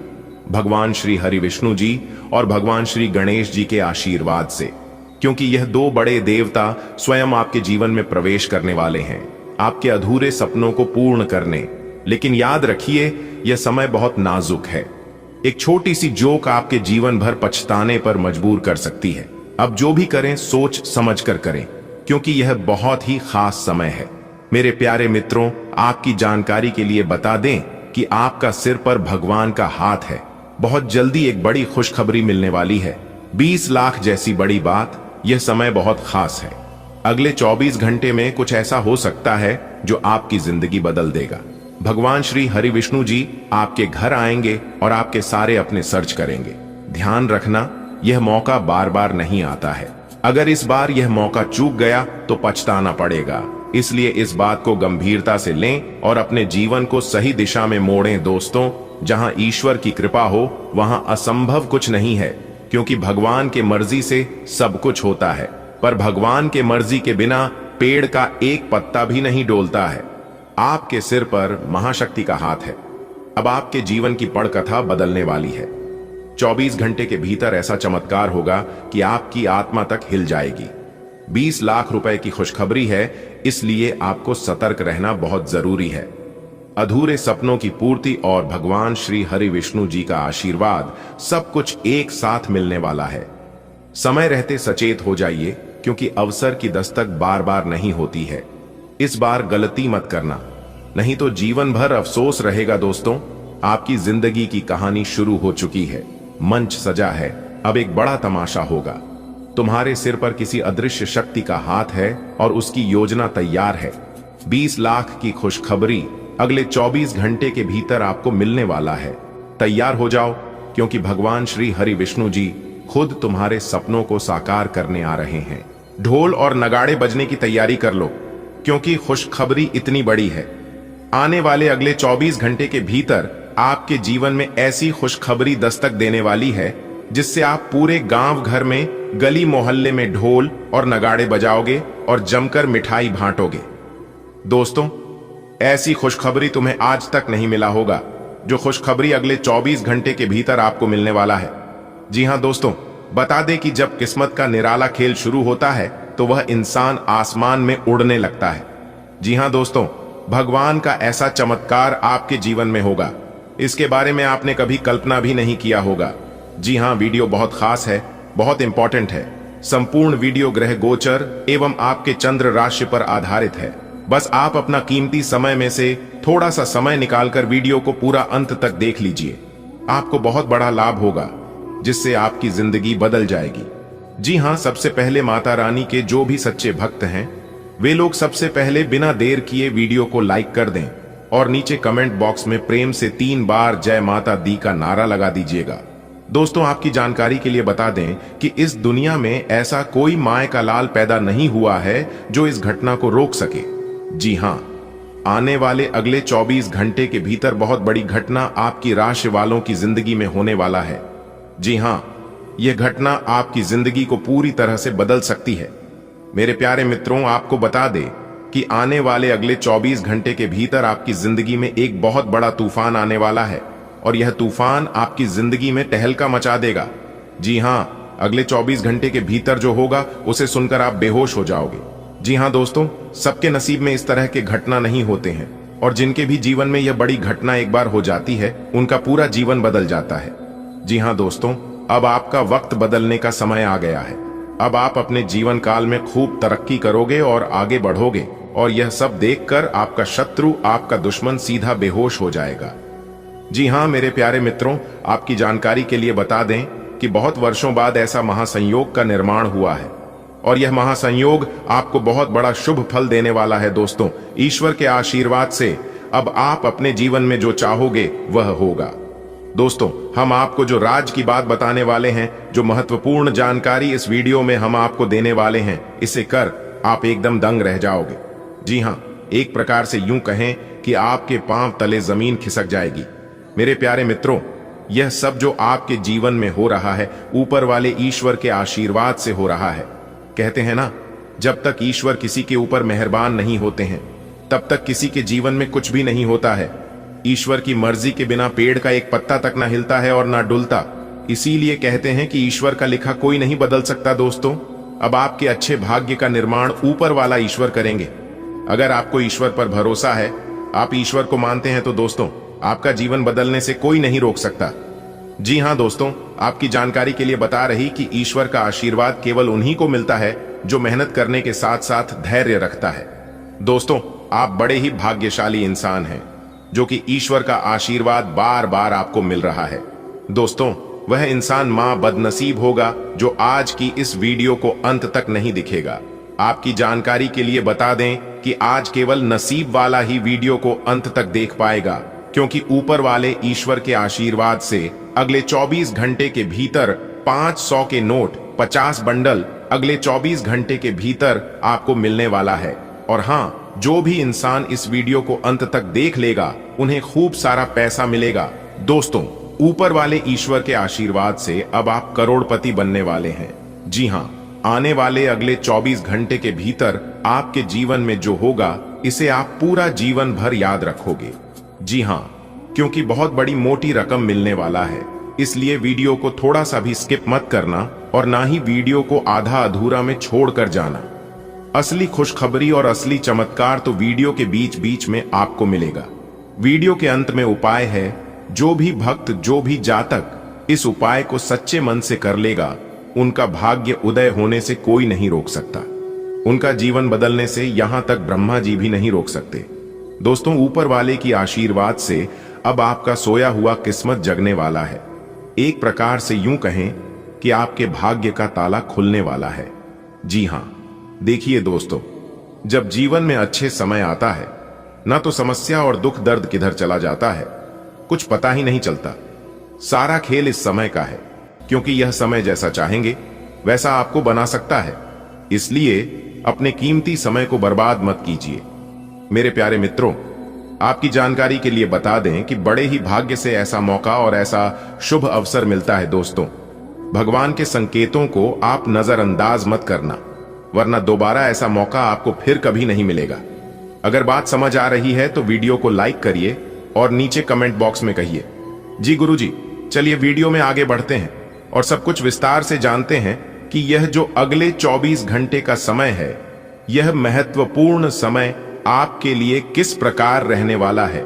भगवान श्री हरि विष्णु जी और भगवान श्री गणेश जी के आशीर्वाद से, क्योंकि यह दो बड़े देवता स्वयं आपके जीवन में प्रवेश करने वाले हैं, आपके अधूरे सपनों को पूर्ण करने। लेकिन याद रखिए, यह समय बहुत नाजुक है। एक छोटी सी जोक आपके जीवन भर पछताने पर मजबूर कर सकती है। अब जो भी करें सोच समझ कर करें, क्योंकि यह बहुत ही खास समय है। मेरे प्यारे मित्रों, आपकी जानकारी के लिए बता दें कि आपका सिर पर भगवान का हाथ है। बहुत जल्दी एक बड़ी खुशखबरी मिलने वाली है। 20 लाख जैसी बड़ी बात। यह समय बहुत खास है। अगले 24 घंटे में कुछ ऐसा हो सकता है जो आपकी जिंदगी बदल देगा। भगवान श्री हरि विष्णु जी आपके घर आएंगे और आपके सारे अपने सर्च करेंगे। ध्यान रखना, यह मौका बार बार नहीं आता है। अगर इस बार यह मौका चूक गया तो पछताना पड़ेगा। इसलिए इस बात को गंभीरता से लें और अपने जीवन को सही दिशा में मोड़ें। दोस्तों, जहां ईश्वर की कृपा हो वहां असंभव कुछ नहीं है, क्योंकि भगवान के मर्जी से सब कुछ होता है। पर भगवान के मर्जी के बिना पेड़ का एक पत्ता भी नहीं डोलता है। आपके सिर पर महाशक्ति का हाथ है। अब आपके जीवन की पड़कथा बदलने वाली है। 24 घंटे के भीतर ऐसा चमत्कार होगा कि आपकी आत्मा तक हिल जाएगी। 20 लाख रुपए की खुशखबरी है, इसलिए आपको सतर्क रहना बहुत जरूरी है। अधूरे सपनों की पूर्ति और भगवान श्री हरि विष्णु जी का आशीर्वाद, सब कुछ एक साथ मिलने वाला है। समय रहते सचेत हो जाइए, क्योंकि अवसर की दस्तक बार बार नहीं होती है। इस बार गलती मत करना, नहीं तो जीवन भर अफसोस रहेगा। दोस्तों, आपकी जिंदगी की कहानी शुरू हो चुकी है। मंच सजा है, अब एक बड़ा तमाशा होगा। तुम्हारे सिर पर किसी अदृश्य शक्ति का हाथ है और उसकी योजना तैयार है। 20 लाख की खुशखबरी अगले 24 घंटे के भीतर आपको मिलने वाला है। तैयार हो जाओ, क्योंकि भगवान श्री हरि विष्णु जी खुद तुम्हारे सपनों को साकार करने आ रहे हैं। ढोल और नगाड़े बजने की तैयारी कर लो, क्योंकि खुशखबरी इतनी बड़ी है। आने वाले अगले 24 घंटे के भीतर आपके जीवन में ऐसी खुशखबरी दस्तक देने वाली है जिससे आप पूरे गांव घर में, गली मोहल्ले में ढोल और नगाड़े बजाओगे और जमकर मिठाई बांटोगे। दोस्तों, ऐसी खुशखबरी तुम्हें आज तक नहीं मिला होगा, जो खुशखबरी अगले 24 घंटे के भीतर आपको मिलने वाला है। जी हां दोस्तों, बता दें कि जब किस्मत का निराला खेल शुरू होता है तो वह इंसान आसमान में उड़ने लगता है। जी हां दोस्तों, भगवान का ऐसा चमत्कार आपके जीवन में होगा, इसके बारे में आपने कभी कल्पना भी नहीं किया होगा। जी हां, वीडियो बहुत खास है, बहुत इंपॉर्टेंट है। संपूर्ण वीडियो ग्रह गोचर एवं आपके चंद्र राशि पर आधारित है। बस आप अपना कीमती समय में से थोड़ा सा समय निकालकर वीडियो को पूरा अंत तक देख लीजिए। आपको बहुत बड़ा लाभ होगा, जिससे आपकी जिंदगी बदल जाएगी। जी हां, सबसे पहले माता रानी के जो भी सच्चे भक्त हैं, वे लोग सबसे पहले बिना देर किए वीडियो को लाइक कर दें और नीचे कमेंट बॉक्स में प्रेम से 3 बार जय माता दी का नारा लगा दीजिएगा। दोस्तों, आपकी जानकारी के लिए बता दें कि इस दुनिया में ऐसा कोई माय का लाल पैदा नहीं हुआ है जो इस घटना को रोक सके। जी हां, आने वाले अगले 24 घंटे के भीतर बहुत बड़ी घटना आपकी राशि वालों की जिंदगी में होने वाला है। जी हां, यह घटना आपकी जिंदगी को पूरी तरह से बदल सकती है। मेरे प्यारे मित्रों, आपको बता दें कि आने वाले अगले 24 घंटे के भीतर आपकी जिंदगी में एक बहुत बड़ा तूफान आने वाला है और यह तूफान आपकी जिंदगी में तहलका मचा देगा। जी हां, अगले 24 घंटे के भीतर जो होगा उसे सुनकर आप बेहोश हो जाओगे। जी हां दोस्तों, सबके नसीब में इस तरह के घटना नहीं होते हैं और जिनके भी जीवन में यह बड़ी घटना एक बार हो जाती है, उनका पूरा जीवन बदल जाता है। जी हां दोस्तों, अब आपका वक्त बदलने का समय आ गया है। अब आप अपने जीवन काल में खूब तरक्की करोगे और आगे बढ़ोगे और यह सब देखकर आपका शत्रु, आपका दुश्मन सीधा बेहोश हो जाएगा। जी हां मेरे प्यारे मित्रों, आपकी जानकारी के लिए बता दें कि बहुत वर्षों बाद ऐसा महासंयोग का निर्माण हुआ है और यह महासंयोग आपको बहुत बड़ा शुभ फल देने वाला है। दोस्तों, ईश्वर के आशीर्वाद से अब आप अपने जीवन में जो चाहोगे वह होगा। दोस्तों, हम आपको जो राज की बात बताने वाले हैं, जो महत्वपूर्ण जानकारी इस वीडियो में हम आपको देने वाले हैं, इसे कर आप एकदम दंग रह जाओगे। जी हां, एक प्रकार से यूं कहें कि आपके पांव तले जमीन खिसक जाएगी। मेरे प्यारे मित्रों, यह सब जो आपके जीवन में हो रहा है, ऊपर वाले ईश्वर के आशीर्वाद से हो रहा है। कहते हैं ना, जब तक ईश्वर किसी के ऊपर मेहरबान नहीं होते हैं, तब तक किसी के जीवन में कुछ भी नहीं होता है। ईश्वर की मर्जी के बिना पेड़ का एक पत्ता तक ना हिलता है और ना डुलता। इसीलिए कहते हैं कि ईश्वर का लिखा कोई नहीं बदल सकता। दोस्तों, अब आपके अच्छे भाग्य का निर्माण ऊपर वाला ईश्वर करेंगे। अगर आपको ईश्वर पर भरोसा है, आप ईश्वर को मानते हैं, तो दोस्तों आपका जीवन बदलने से कोई नहीं रोक सकता। जी हां दोस्तों, आपकी जानकारी के लिए बता रही कि ईश्वर का आशीर्वाद केवल उन्हीं को मिलता है जो मेहनत करने के साथ साथ धैर्य रखता है। दोस्तों, आप बड़े ही भाग्यशाली इंसान हैं, जो कि ईश्वर का आशीर्वाद बार बार आपको मिल रहा है। दोस्तों, वह इंसान मां बदनसीब होगा जो आज की इस वीडियो को अंत तक नहीं दिखेगा। आपकी जानकारी के लिए बता दें कि आज केवल नसीब वाला ही वीडियो को अंत तक देख पाएगा, क्योंकि ऊपर वाले ईश्वर के आशीर्वाद से अगले 24 घंटे के भीतर 500 के नोट 50 बंडल अगले 24 घंटे के भीतर आपको मिलने वाला है। और हां, जो भी इंसान इस वीडियो को अंत तक देख लेगा, उन्हें खूब सारा पैसा मिलेगा। दोस्तों, ऊपर वाले ईश्वर के आशीर्वाद से अब आप करोड़पति बनने वाले हैं। जी हां, आने वाले अगले 24 घंटे के भीतर आपके जीवन में जो होगा, इसे आप पूरा जीवन भर याद रखोगे। जी हां, क्योंकि बहुत बड़ी मोटी रकम मिलने वाला है, इसलिए वीडियो को थोड़ा सा भी स्किप मत करना और ना ही वीडियो को आधा अधूरा में छोड़कर जाना। असली खुशखबरी और असली चमत्कार तो वीडियो के बीच बीच में आपको मिलेगा। वीडियो के अंत में उपाय है। जो भी भक्त, जो भी जातक इस उपाय को सच्चे मन से कर लेगा, उनका भाग्य उदय होने से कोई नहीं रोक सकता। उनका जीवन बदलने से यहां तक ब्रह्मा जी भी नहीं रोक सकते। दोस्तों, ऊपर वाले की आशीर्वाद से अब आपका सोया हुआ किस्मत जगने वाला है। एक प्रकार से यूं कहें कि आपके भाग्य का ताला खुलने वाला है। जी हां, देखिए दोस्तों, जब जीवन में अच्छे समय आता है, ना तो समस्या और दुख दर्द किधर चला जाता है, कुछ पता ही नहीं चलता। सारा खेल इस समय का है, क्योंकि यह समय जैसा चाहेंगे वैसा आपको बना सकता है। इसलिए अपने कीमती समय को बर्बाद मत कीजिए। मेरे प्यारे मित्रों, आपकी जानकारी के लिए बता दें कि बड़े ही भाग्य से ऐसा मौका और ऐसा शुभ अवसर मिलता है। दोस्तों, भगवान के संकेतों को आप नजरअंदाज मत करना, वरना दोबारा ऐसा मौका आपको फिर कभी नहीं मिलेगा। अगर बात समझ आ रही है तो वीडियो को लाइक करिए और नीचे कमेंट बॉक्स में कहिए जी गुरुजी। चलिए वीडियो में आगे बढ़ते हैं और सब कुछ विस्तार से जानते हैं कि यह जो अगले 24 घंटे का समय है, यह महत्वपूर्ण समय आपके लिए किस प्रकार रहने वाला है।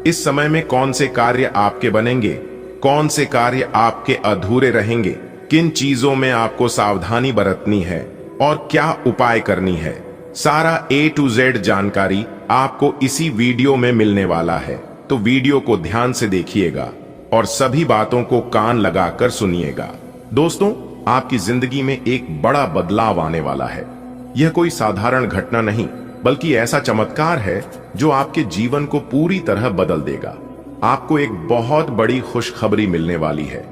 इस समय में कौन से कार्य आपके बनेंगे, कौन से कार्य आपके अधूरे रहेंगे, किन चीजों में आपको सावधानी बरतनी है और क्या उपाय करनी है, सारा A to Z जानकारी आपको इसी वीडियो में मिलने वाला है। तो वीडियो को ध्यान से देखिएगा और सभी बातों को कान लगाकर सुनिएगा। दोस्तों, आपकी जिंदगी में एक बड़ा बदलाव आने वाला है। यह कोई साधारण घटना नहीं, बल्कि ऐसा चमत्कार है जो आपके जीवन को पूरी तरह बदल देगा। आपको एक बहुत बड़ी खुशखबरी मिलने वाली है,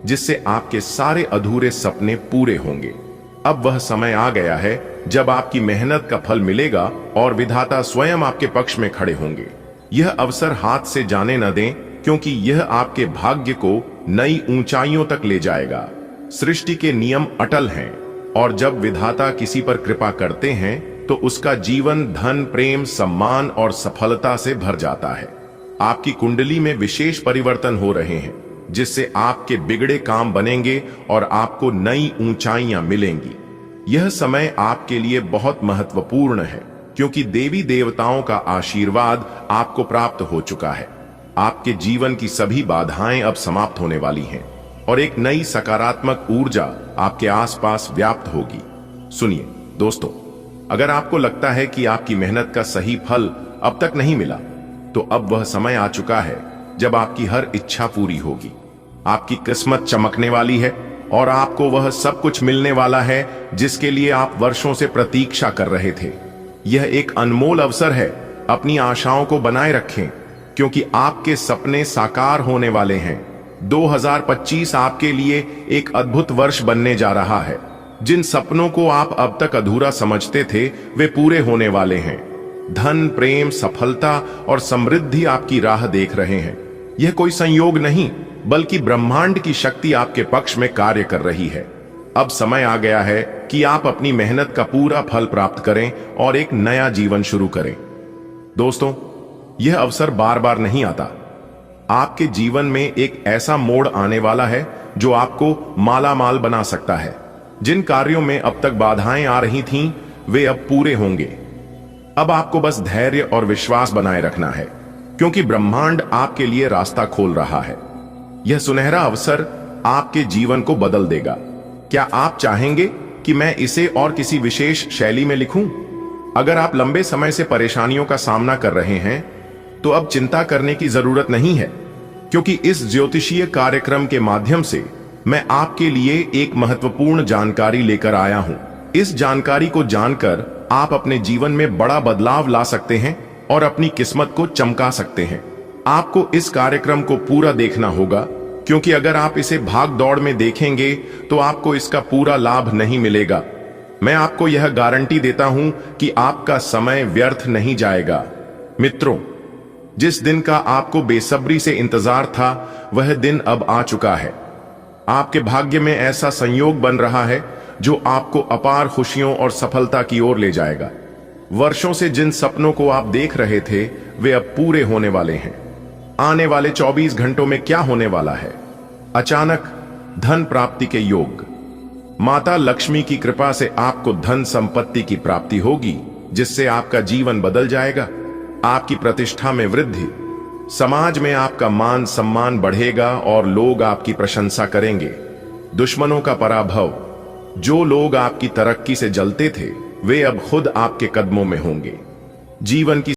जिससे आपके सारे अधूरे सपने पूरे होंगे। अब वह समय आ गया है जब आपकी मेहनत का फल मिलेगा और विधाता स्वयं आपके पक्ष में खड़े होंगे। यह अवसर हाथ से जाने न दें, क्योंकि यह आपके भाग्य को नई ऊंचाइयों तक ले जाएगा। सृष्टि के नियम अटल हैं और जब विधाता किसी पर कृपा करते हैं तो उसका जीवन धन, प्रेम, सम्मान और सफलता से भर जाता है। आपकी कुंडली में विशेष परिवर्तन हो रहे हैं, जिससे आपके बिगड़े काम बनेंगे और आपको नई ऊंचाइयां मिलेंगी। यह समय आपके लिए बहुत महत्वपूर्ण है, क्योंकि देवी देवताओं का आशीर्वाद आपको प्राप्त हो चुका है। आपके जीवन की सभी बाधाएं अब समाप्त होने वाली हैं और एक नई सकारात्मक ऊर्जा आपके आसपास व्याप्त होगी। सुनिए दोस्तों, अगर आपको लगता है कि आपकी मेहनत का सही फल अब तक नहीं मिला, तो अब वह समय आ चुका है जब आपकी हर इच्छा पूरी होगी। आपकी किस्मत चमकने वाली है और आपको वह सब कुछ मिलने वाला है जिसके लिए आप वर्षों से प्रतीक्षा कर रहे थे। यह एक अनमोल अवसर है। अपनी आशाओं को बनाए रखें, क्योंकि आपके सपने साकार होने वाले हैं। 2025 आपके लिए एक अद्भुत वर्ष बनने जा रहा है। जिन सपनों को आप अब तक अधूरा समझते थे, वे पूरे होने वाले हैं। धन, प्रेम, सफलता और समृद्धि आपकी राह देख रहे हैं। यह कोई संयोग नहीं, बल्कि ब्रह्मांड की शक्ति आपके पक्ष में कार्य कर रही है। अब समय आ गया है कि आप अपनी मेहनत का पूरा फल प्राप्त करें और एक नया जीवन शुरू करें। दोस्तों, यह अवसर बार बार नहीं आता। आपके जीवन में एक ऐसा मोड़ आने वाला है जो आपको माला माल बना सकता है। जिन कार्यों में अब तक बाधाएं आ रही थीं, वे अब पूरे होंगे। अब आपको बस धैर्य और विश्वास बनाए रखना है, क्योंकि ब्रह्मांड आपके लिए रास्ता खोल रहा है। यह सुनहरा अवसर आपके जीवन को बदल देगा। क्या आप चाहेंगे कि मैं इसे और किसी विशेष शैली में लिखूं? अगर आप लंबे समय से परेशानियों का सामना कर रहे हैं, तो अब चिंता करने की जरूरत नहीं है, क्योंकि इस ज्योतिषीय कार्यक्रम के माध्यम से मैं आपके लिए एक महत्वपूर्ण जानकारी लेकर आया हूं। इस जानकारी को जानकर आप अपने जीवन में बड़ा बदलाव ला सकते हैं और अपनी किस्मत को चमका सकते हैं। आपको इस कार्यक्रम को पूरा देखना होगा, क्योंकि अगर आप इसे भाग दौड़ में देखेंगे तो आपको इसका पूरा लाभ नहीं मिलेगा। मैं आपको यह गारंटी देता हूं कि आपका समय व्यर्थ नहीं जाएगा। मित्रों, जिस दिन का आपको बेसब्री से इंतजार था, वह दिन अब आ चुका है। आपके भाग्य में ऐसा संयोग बन रहा है जो आपको अपार खुशियों और सफलता की ओर ले जाएगा। वर्षों से जिन सपनों को आप देख रहे थे, वे अब पूरे होने वाले हैं। आने वाले 24 घंटों में क्या होने वाला है? अचानक धन प्राप्ति के योग। माता लक्ष्मी की कृपा से आपको धन संपत्ति की प्राप्ति होगी, जिससे आपका जीवन बदल जाएगा। आपकी प्रतिष्ठा में वृद्धि, समाज में आपका मान सम्मान बढ़ेगा और लोग आपकी प्रशंसा करेंगे। दुश्मनों का पराभव। जो लोग आपकी तरक्की से जलते थे, वे अब खुद आपके कदमों में होंगे। जीवन की